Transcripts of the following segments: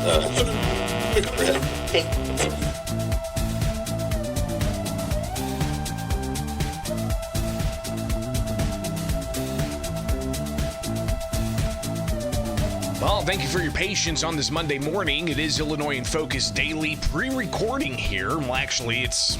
Well, thank you for your patience on this Monday morning. It is Illinois in Focus Daily pre-recording here. Well, actually, it's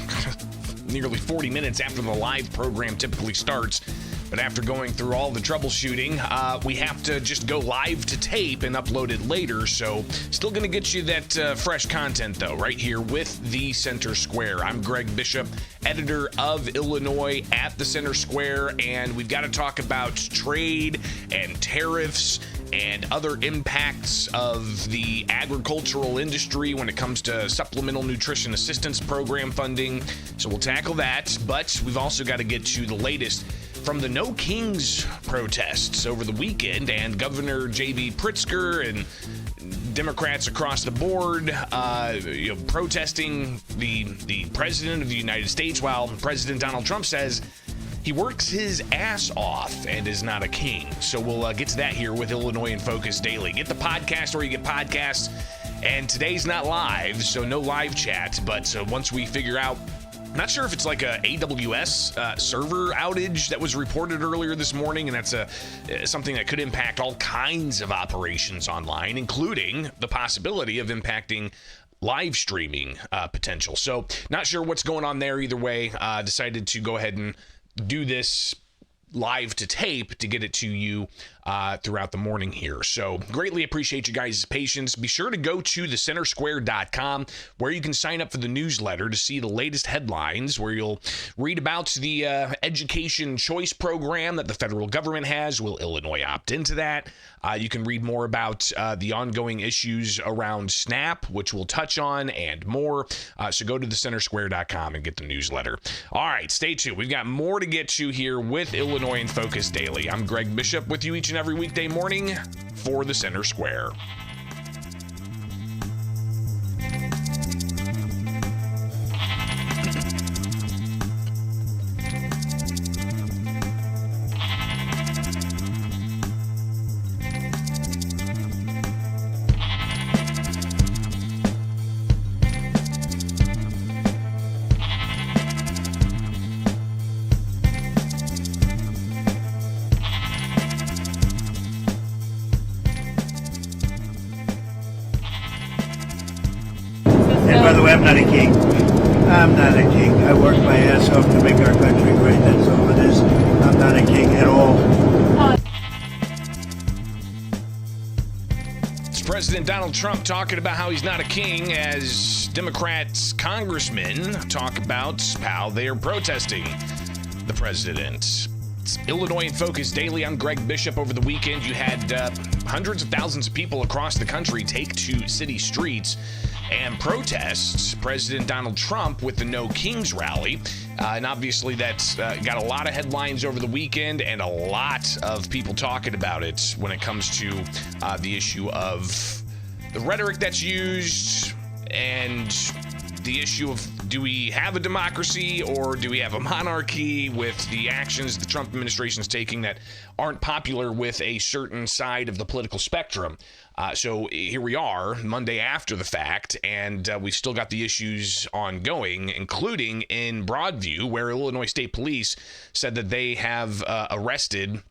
nearly 40 minutes after the live program typically starts. But after going through all the troubleshooting, we have to just go live to tape and upload it later. So still going to get you that fresh content, though, right here with the Center Square. I'm Greg Bishop, editor of Illinois at the Center Square, and we've got to talk about trade and tariffs and other impacts of the agricultural industry when it comes to supplemental nutrition assistance program funding. So we'll tackle that, but we've also got to get to the latest from the No Kings protests over the weekend, and Governor J.B. Pritzker and Democrats across the board protesting the President of the United States, while President Donald Trump says he works his ass off and is not a king. So we'll get to that here with Illinois in Focus Daily. Get the podcast where you get podcasts, and today's not live, so no live chat, but once we figure out, not sure if it's like a AWS server outage that was reported earlier this morning, and that's something that could impact all kinds of operations online, including the possibility of impacting live streaming potential. So not sure what's going on there either way. Decided to go ahead and do this live to tape to get it to you throughout the morning here. So greatly appreciate you guys' patience. Be sure to go to thecentersquare.com where you can sign up for the newsletter to see the latest headlines, where you'll read about the education choice program that the federal government has. Will Illinois opt into that? You can read more about the ongoing issues around SNAP, which we'll touch on, and more. So go to thecentersquare.com and get the newsletter. All right, stay tuned. We've got more to get to here with Illinois in Focus Daily. I'm Greg Bishop with you each and every weekday morning for the Center Square. And by the way, I'm not a king. I'm not a king. I work my ass off to make our country great. That's all it is. I'm not a king at all. It's President Donald Trump talking about how he's not a king, as Democrats congressmen talk about how they are protesting the president. It's Illinois in Focus Daily. I'm Greg Bishop. Over the weekend, you had hundreds of thousands of people across the country take to city streets and protests President Donald Trump with the No Kings rally. And obviously that's got a lot of headlines over the weekend and a lot of people talking about it when it comes to the issue of the rhetoric that's used and the issue of, do we have a democracy or do we have a monarchy, with the actions the Trump administration is taking that aren't popular with a certain side of the political spectrum. So here we are, Monday after the fact, and we've still got the issues ongoing, including in Broadview, where Illinois State Police said that they have arrested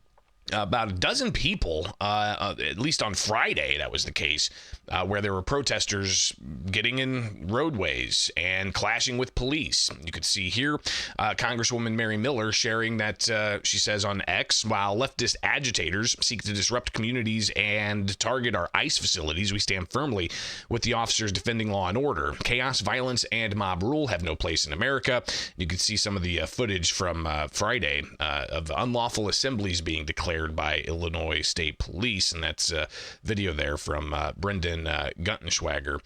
about a dozen people, at least on Friday, that was the case, where there were protesters getting in roadways and clashing with police. You could see here Congresswoman Mary Miller sharing that she says on X, while leftist agitators seek to disrupt communities and target our ICE facilities, we stand firmly with the officers defending law and order. Chaos, violence, and mob rule have no place in America. You could see some of the footage from Friday of unlawful assemblies being declared by Illinois State Police, and that's a video there from Brendan Guntenschwager.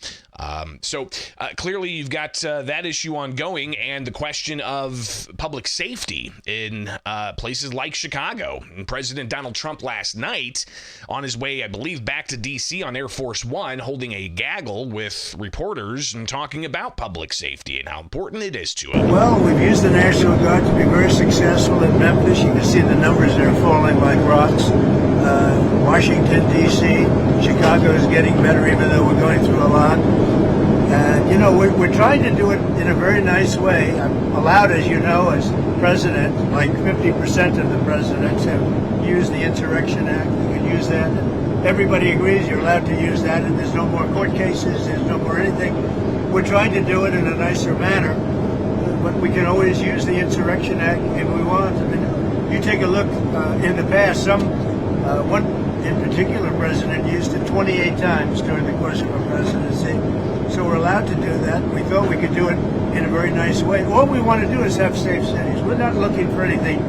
So clearly you've got that issue ongoing, and the question of public safety in places like Chicago. And President Donald Trump last night, on his way, I believe, back to D.C. on Air Force One, holding a gaggle with reporters and talking about public safety and how important it is to him. Well, we've used the National Guard to be very successful at Memphis. You can see the numbers there falling like rocks. Washington, D.C., Chicago is getting better, even though we're going through a lot. And, you know, we're trying to do it in a very nice way. I'm allowed, as you know, as president, like 50% of the presidents have used the Insurrection Act. They can use that. And everybody agrees you're allowed to use that, and there's no more court cases, there's no more anything. We're trying to do it in a nicer manner, but we can always use the Insurrection Act if we want. I mean, you take a look in the past, one in particular president used it 28 times during the course of a presidency. So we're allowed to do that. We thought we could do it in a very nice way. All we want to do is have safe cities. We're not looking for anything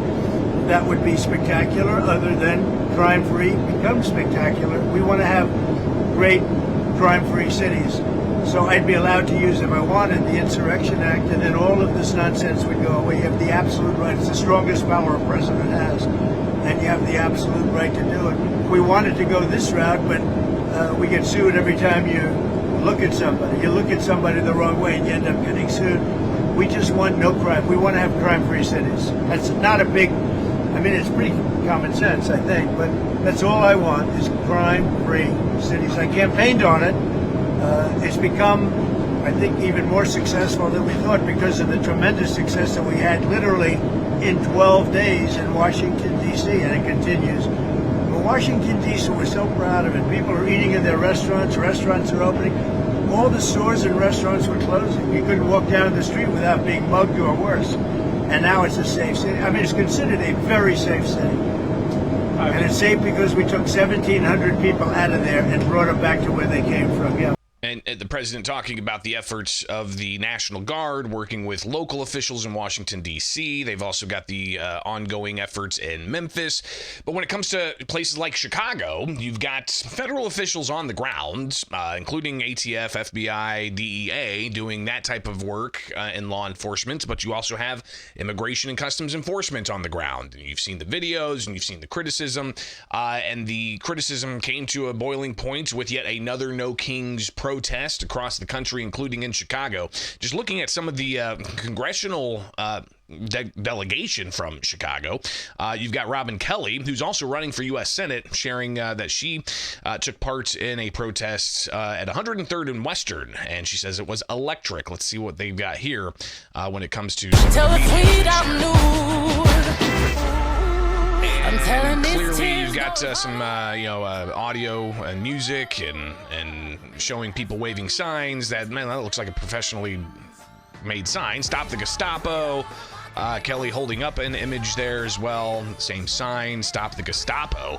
that would be spectacular other than crime-free becomes spectacular. We want to have great crime-free cities. So I'd be allowed to use, if I wanted, the Insurrection Act, and then all of this nonsense would go away. You have the absolute right. It's the strongest power a president has, and you have the absolute right to do it. We wanted to go this route, but we get sued every time you look at somebody. You look at somebody the wrong way, and you end up getting sued. We just want no crime. We want to have crime-free cities. That's not a big, I mean, it's pretty common sense, I think, but that's all I want is crime-free cities. I campaigned on it. It's become, I think, even more successful than we thought because of the tremendous success that we had literally in 12 days in Washington, D.C., and it continues. But Washington, D.C., we're so proud of it. People are eating in their restaurants. Restaurants are opening. All the stores and restaurants were closing. You couldn't walk down the street without being mugged or worse. And now it's a safe city. I mean, it's considered a very safe city. And it's safe because we took 1,700 people out of there and brought them back to where they came from. Yeah. And the president talking about the efforts of the National Guard working with local officials in Washington, D.C. They've also got the ongoing efforts in Memphis. But when it comes to places like Chicago, you've got federal officials on the ground, including ATF, FBI, DEA, doing that type of work in law enforcement. But you also have Immigration and Customs Enforcement on the ground. And you've seen the videos and you've seen the criticism. And the criticism came to a boiling point with yet another No Kings protest across the country, including in Chicago. Just looking at some of the congressional delegation from Chicago, you've got Robin Kelly, who's also running for U.S. Senate, sharing that she took part in a protest at 103rd and Western, and she says it was electric. Let's see what they've got here when it comes to some of and clearly you've got some audio and music and showing people waving signs. That looks like a professionally made sign. Stop the Gestapo. Kelly holding up an image there as well. Same sign. Stop the Gestapo.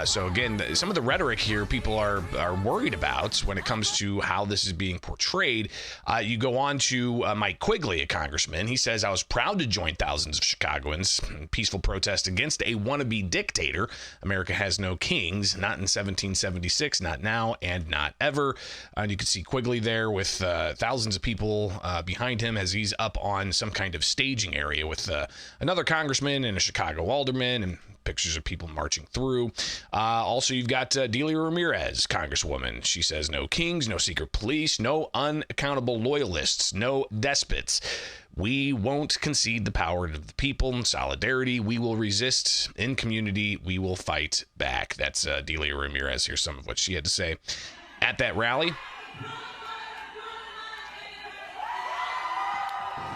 So again, some of the rhetoric here people are worried about when it comes to how this is being portrayed. You go on to Mike Quigley, a congressman. He says, I was proud to join thousands of Chicagoans in peaceful protest against a wannabe dictator. America has no kings, not in 1776, not now, and not ever. And you can see Quigley there with thousands of people behind him as he's up on some kind of staging area with another congressman and a Chicago alderman and pictures of people marching through. Also, you've got Delia Ramirez, Congresswoman. She says, no kings, no secret police, no unaccountable loyalists, no despots. We won't concede the power to the people. In solidarity, we will resist. In community, we will fight back. That's Delia Ramirez. Here's some of what she had to say at that rally.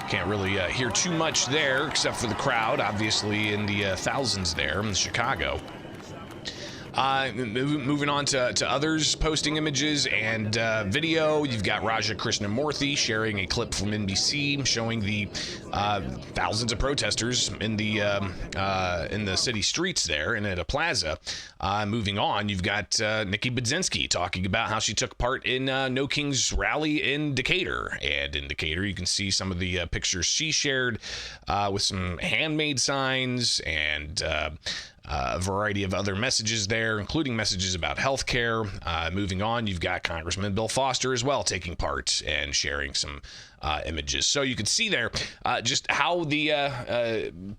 Can't really hear too much there, except for the crowd, obviously, in the thousands there in Chicago. Moving on to others posting images and video. You've got Raja Krishnamurthy sharing a clip from NBC showing the thousands of protesters in the city streets there and at a plaza. Moving on, you've got Nikki Budzinski talking about how she took part in No Kings rally in Decatur. And in Decatur, you can see some of the pictures she shared with some handmade signs and a variety of other messages there, including messages about health care. Moving on, you've got Congressman Bill Foster as well taking part and sharing some images. So you can see there just how the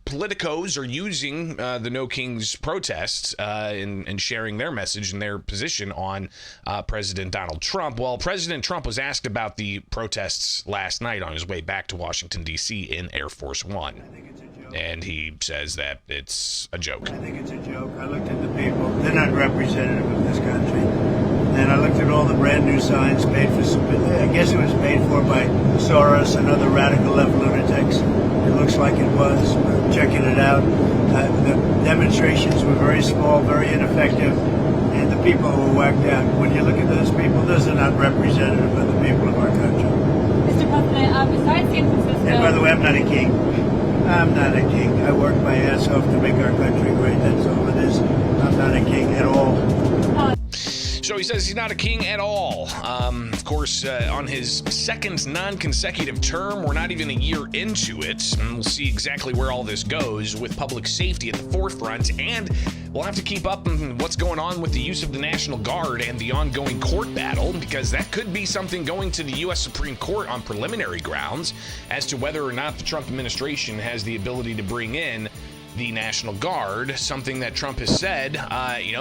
politicos are using the No Kings protests and sharing their message and their position on President Donald Trump. Well, President Trump was asked about the protests last night on his way back to Washington, D.C. in Air Force One. And he says that it's a joke. I think it's a joke. I looked at the people. they're not representative of this country. And I looked at all the brand new signs paid for, I guess it was paid for by Soros and other radical left lunatics. It looks like it was. We're checking it out. The demonstrations were very small, very ineffective, and the people were whacked out. When you look at those people, those are not representative of the people of our country. Mr. President, besides San Francisco... And by the way, I'm not a king. I'm not a king. I work my ass off to make our country great. That's all it is. I'm not a king at all. So he says he's not a king at all. Of course, on his second non-consecutive term, we're not even a year into it. And we'll see exactly where all this goes with public safety at the forefront. And we'll have to keep up on what's going on with the use of the National Guard and the ongoing court battle, because that could be something going to the U.S. Supreme Court on preliminary grounds as to whether or not the Trump administration has the ability to bring in the National Guard, something that Trump has said,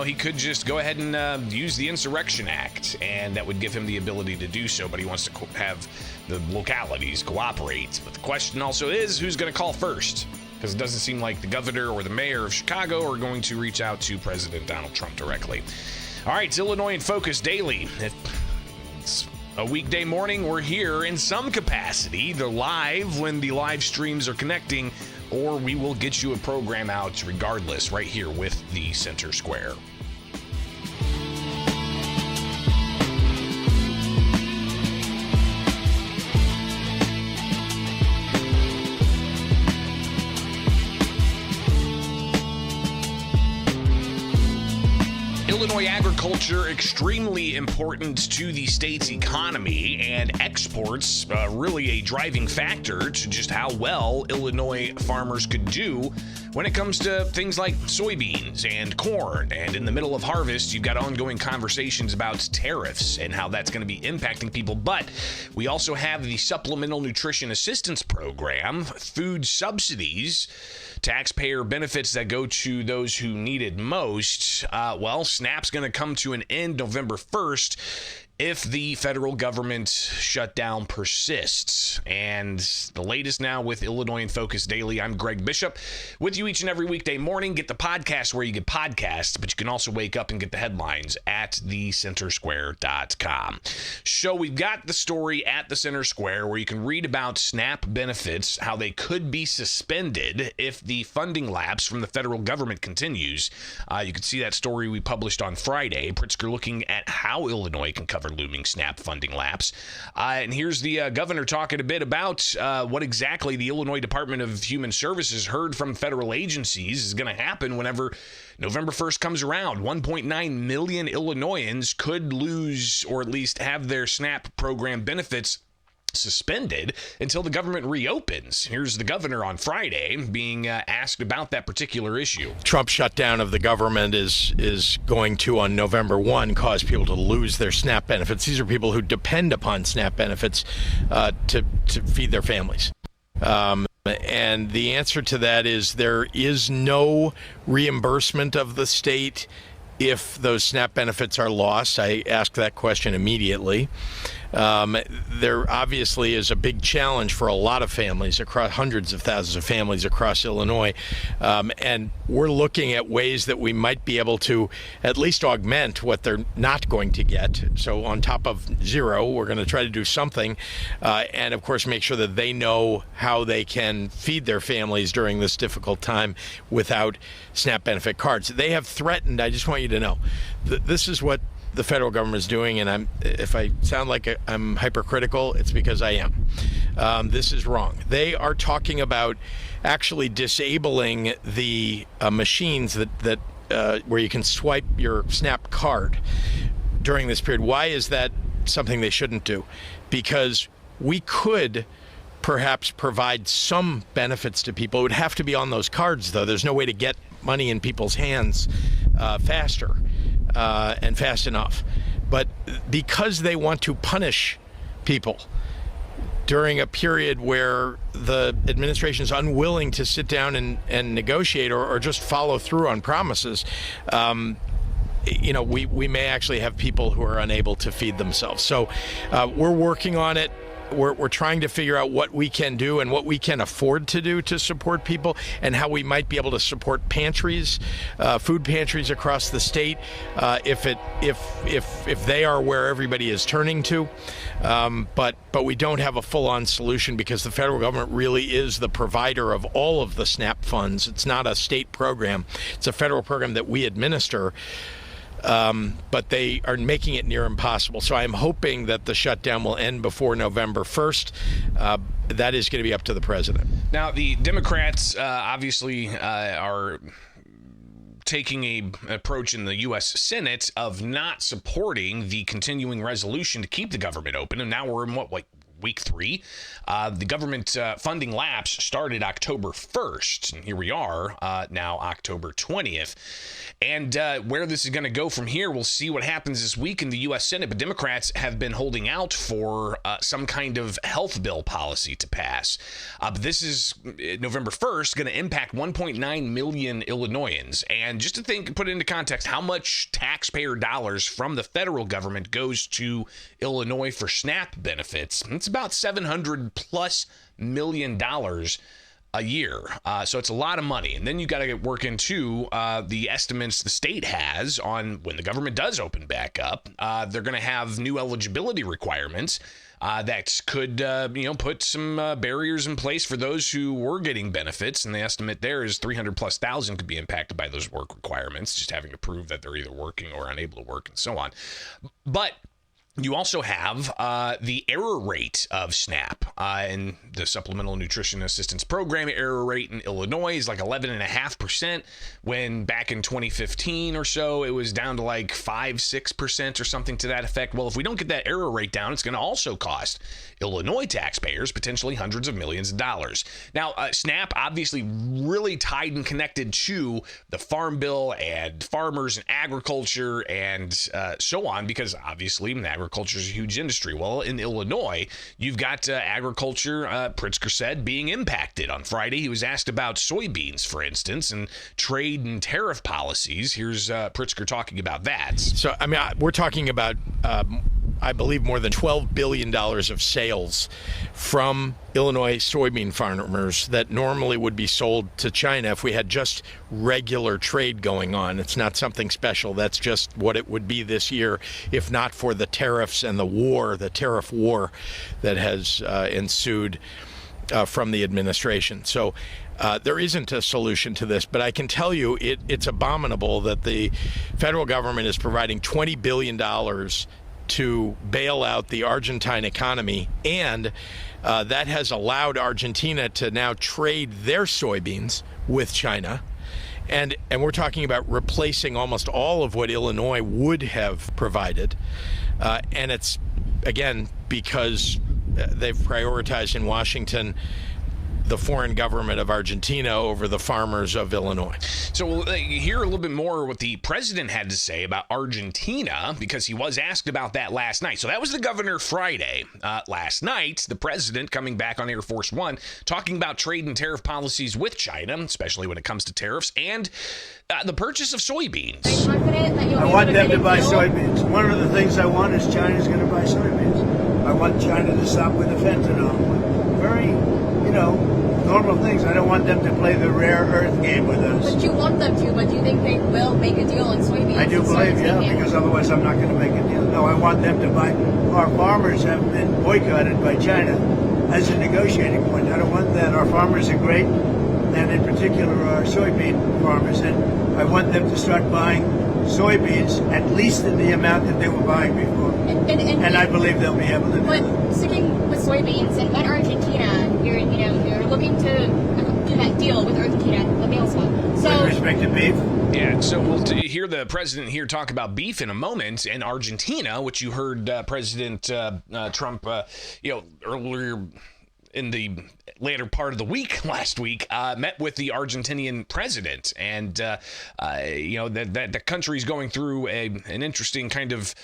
he could just go ahead and use the Insurrection Act, and that would give him the ability to do so, but he wants to have the localities cooperate. But the question also is, who's going to call first? Because it doesn't seem like the governor or the mayor of Chicago are going to reach out to President Donald Trump directly. All right, it's Illinois in Focus Daily. It's a weekday morning. We're here in some capacity, either live when the live streams are connecting, or we will get you a program out regardless right here with the Center Square. Illinois agriculture extremely important to the state's economy, and exports really a driving factor to just how well Illinois farmers could do when it comes to things like soybeans and corn. And in the middle of harvest, you've got ongoing conversations about tariffs and how that's going to be impacting people. But we also have the Supplemental Nutrition Assistance Program, food subsidies, taxpayer benefits that go to those who need it most. SNAP's going to come to an end November 1st if the federal government shutdown persists. And the latest now with Illinois in Focus Daily. I'm Greg Bishop with you each and every weekday morning. Get the podcast where you get podcasts, but you can also wake up and get the headlines at thecentersquare.com. So we've got the story at the Center Square where you can read about SNAP benefits, how they could be suspended if the funding lapse from the federal government continues. You can see that story we published on Friday. Pritzker looking at how Illinois can cover looming SNAP funding lapse. And here's the governor talking a bit about what exactly the Illinois Department of Human Services heard from federal agencies is going to happen whenever November 1st comes around. 1.9 million Illinoisans could lose, or at least have their SNAP program benefits suspended until the government reopens. Here's the governor on Friday being asked about that particular issue. Trump shutdown of the government is going to, on November 1, cause people to lose their SNAP benefits. These are people who depend upon SNAP benefits to feed their families. And the answer to that is there is no reimbursement of the state if those SNAP benefits are lost. I ask that question immediately. There obviously is a big challenge for a lot of families, across hundreds of thousands of families across Illinois. And we're looking at ways that we might be able to at least augment what they're not going to get. So on top of zero, we're going to try to do something. And of course, make sure that they know how they can feed their families during this difficult time without SNAP benefit cards. They have threatened, I just want you to know, this is what the federal government is doing, and if I sound like I'm hypercritical, it's because I am. This is wrong. They are talking about actually disabling the machines that where you can swipe your SNAP card during this period. Why is that something they shouldn't do? Because we could perhaps provide some benefits to people. It would have to be on those cards, though. There's no way to get money in people's hands faster. And fast enough. But because they want to punish people during a period where the administration is unwilling to sit down and negotiate or just follow through on promises, we may actually have people who are unable to feed themselves. So we're working on it. we're trying to figure out what we can do and what we can afford to do to support people, and how we might be able to support pantries, food pantries across the state, if they are where everybody is turning to. But we don't have a full-on solution because the federal government really is the provider of all of the SNAP funds. It's not a state program. It's a federal program that we administer. But they are making it near impossible. So I'm hoping that the shutdown will end before November 1st. That is going to be up to the president. Now, the Democrats obviously are taking an approach in the U.S. Senate of not supporting the continuing resolution to keep the government open. And now we're in week 3. The government funding lapse started October 1st, and here we are now October 20th. And where this is going to go from here, we'll see what happens this week in the U.S. Senate. But Democrats have been holding out for some kind of health bill policy to pass. But this is November 1st going to impact 1.9 million Illinoisans. And just to put it into context, how much taxpayer dollars from the federal government goes to Illinois for SNAP benefits? It's about $700+ million a year. So it's a lot of money. And then you got to work into the estimates the state has on when the government does open back up. They're going to have new eligibility requirements that could, put some barriers in place for those who were getting benefits. And the estimate there is 300,000+ could be impacted by those work requirements, just having to prove that they're either working or unable to work and so on. But you also have the error rate of SNAP and the Supplemental Nutrition Assistance Program. Error rate in Illinois is like 11.5%, when back in 2015 or so, it was down to like 5-6% or something to that effect. Well, if we don't get that error rate down, it's going to also cost Illinois taxpayers potentially hundreds of millions of dollars. Now, SNAP obviously really tied and connected to the Farm Bill and farmers and agriculture and so on, because obviously agriculture is a huge industry. Well, in Illinois, you've got agriculture, Pritzker said, being impacted. On Friday, he was asked about soybeans, for instance, and trade and tariff policies. Here's Pritzker talking about that. So, I mean, we're talking about, I believe, more than $12 billion of sales from Illinois soybean farmers that normally would be sold to China if we had just regular trade going on. It's not something special. That's just what it would be this year if not for the tariffs and the tariff war that has ensued from the administration. So there isn't a solution to this, but I can tell you it's abominable that the federal government is providing $20 billion to bail out the Argentine economy, and that has allowed Argentina to now trade their soybeans with China. And we're talking about replacing almost all of what Illinois would have provided. And it's, again, because they've prioritized in Washington the foreign government of Argentina over the farmers of Illinois. So we'll hear a little bit more what the president had to say about Argentina, because he was asked about that last night. So that was the governor Friday. Last night, the president coming back on Air Force One, talking about trade and tariff policies with China, especially when it comes to tariffs, and the purchase of soybeans. Are you confident that you'll I be want able to them get to a buy deal? soybeans. One of the things I want is China's going to buy soybeans. I want China to stop with the fentanyl. Very, normal things. I don't want them to play the rare earth game with us. But you want them to, but do you think they will make a deal on soybeans? I do and start believe, yeah, taking- because otherwise I'm not going to make a deal. No, I want them to buy. Our farmers have been boycotted by China as a negotiating point. I don't want that. Our farmers are great, and in particular our soybean farmers, and I want them to start buying soybeans at least in the amount that they were buying before. And I believe they'll be able to do But that. sticking with soybeans, and when Argentina, you're looking to do that deal with Argentina, the mail swap. So With respect to beef, Yeah, so we'll hear the president here talk about beef in a moment, and Argentina, which you heard President Trump, earlier in the later part of the week last week, met with the Argentinian president, and the country's going through an interesting kind of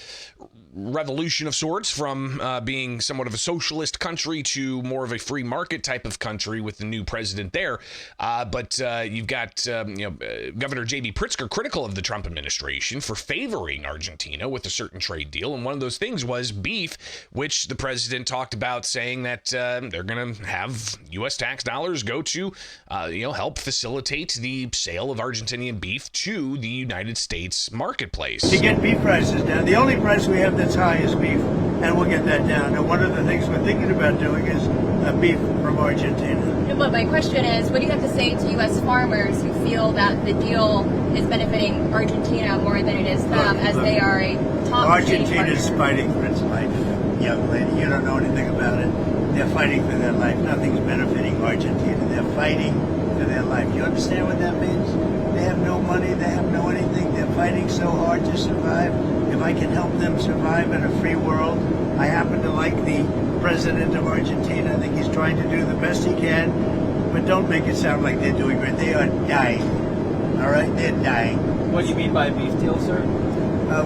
revolution of sorts from being somewhat of a socialist country to more of a free market type of country with the new president there. But you've got Governor J.B. Pritzker critical of the Trump administration for favoring Argentina with a certain trade deal, and one of those things was beef, which the president talked about, saying that they're going to have U.S. tax dollars go to help facilitate the sale of Argentinian beef to the United States marketplace. To get beef prices down, the only price we have that's high is beef, and we'll get that down. And one of the things we're thinking about doing is beef from Argentina. But my question is, what do you have to say to U.S. farmers who feel that the deal is benefiting Argentina more than it is them, as they are a top Argentina's fighting for its life. Young lady, you don't know anything about it. They're fighting for their life. Nothing's benefiting Argentina. They're fighting for their life. You understand what that means? They have no money. They have no anything. They're fighting so hard to survive. If I can help them survive in a free world, I happen to like the president of Argentina. I think he's trying to do the best he can, but don't make it sound like they're doing great. They are dying. All right? They're dying. What do you mean by a beef deal, sir?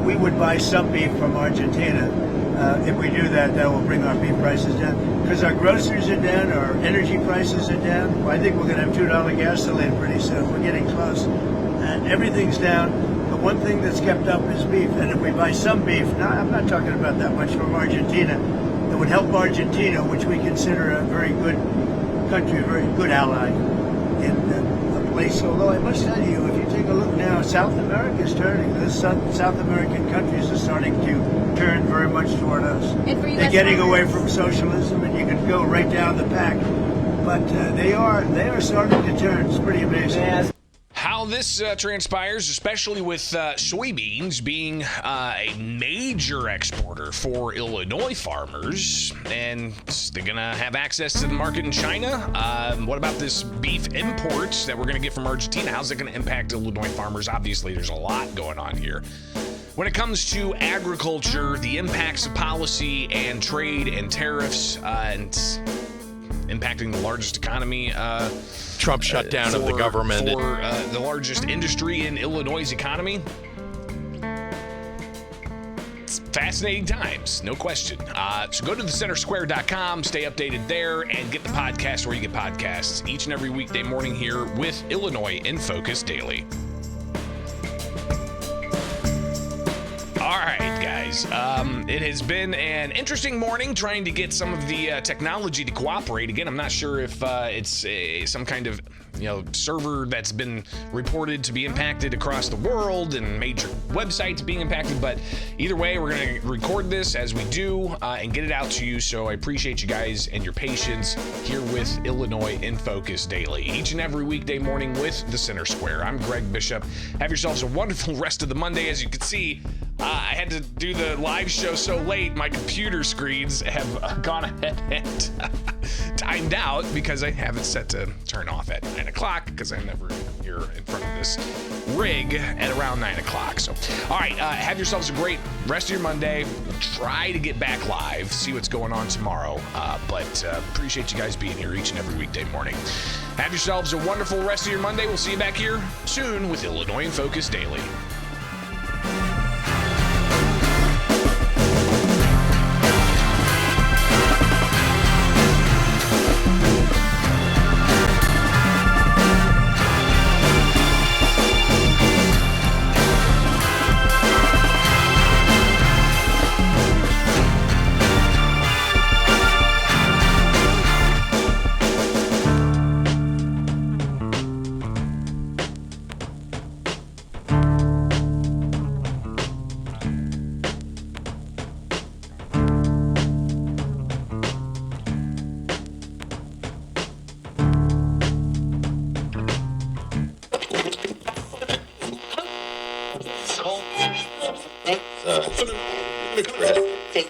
We would buy some beef from Argentina. If we do that, that will bring our beef prices down. Because our groceries are down, our energy prices are down. Well, I think we're going to have $2 gasoline pretty soon. We're getting close. And everything's down. The one thing that's kept up is beef. And if we buy some beef, now I'm not talking about that much from Argentina, it would help Argentina, which we consider a very good country, a very good ally in a place. Although I must tell you, if you take a look now, South America is turning. The South American countries are starting to turn very much toward us. They're getting away from socialism, and you can go right down the pack. But they are starting to turn. It's pretty amazing. How this transpires, especially with soybeans being a major exporter for Illinois farmers, and they're going to have access to the market in China. What about this beef imports that we're going to get from Argentina? How's it going to impact Illinois farmers? Obviously, there's a lot going on here. When it comes to agriculture, the impacts of policy and trade and tariffs and impacting the largest economy. Trump shutdown of the government. For the largest industry in Illinois' economy. It's fascinating times, no question. So go to thecentersquare.com, stay updated there, and get the podcast where you get podcasts each and every weekday morning here with Illinois in Focus Daily. All right, guys. It has been an interesting morning trying to get some of the technology to cooperate. Again, I'm not sure if it's some kind of server that's been reported to be impacted across the world and major websites being impacted. But either way, we're going to record this as we do and get it out to you. So I appreciate you guys and your patience here with Illinois in Focus Daily. Each and every weekday morning with the Center Square. I'm Greg Bishop. Have yourselves a wonderful rest of the Monday. As you can see, I had to do the live show so late, my computer screens have gone ahead and timed out because I have it set to turn off at 9 o'clock because I'm never here in front of this rig at around 9 o'clock. So, all right, have yourselves a great rest of your Monday. We'll try to get back live, see what's going on tomorrow, but appreciate you guys being here each and every weekday morning. Have yourselves a wonderful rest of your Monday. We'll see you back here soon with Illinois in Focus Daily. Take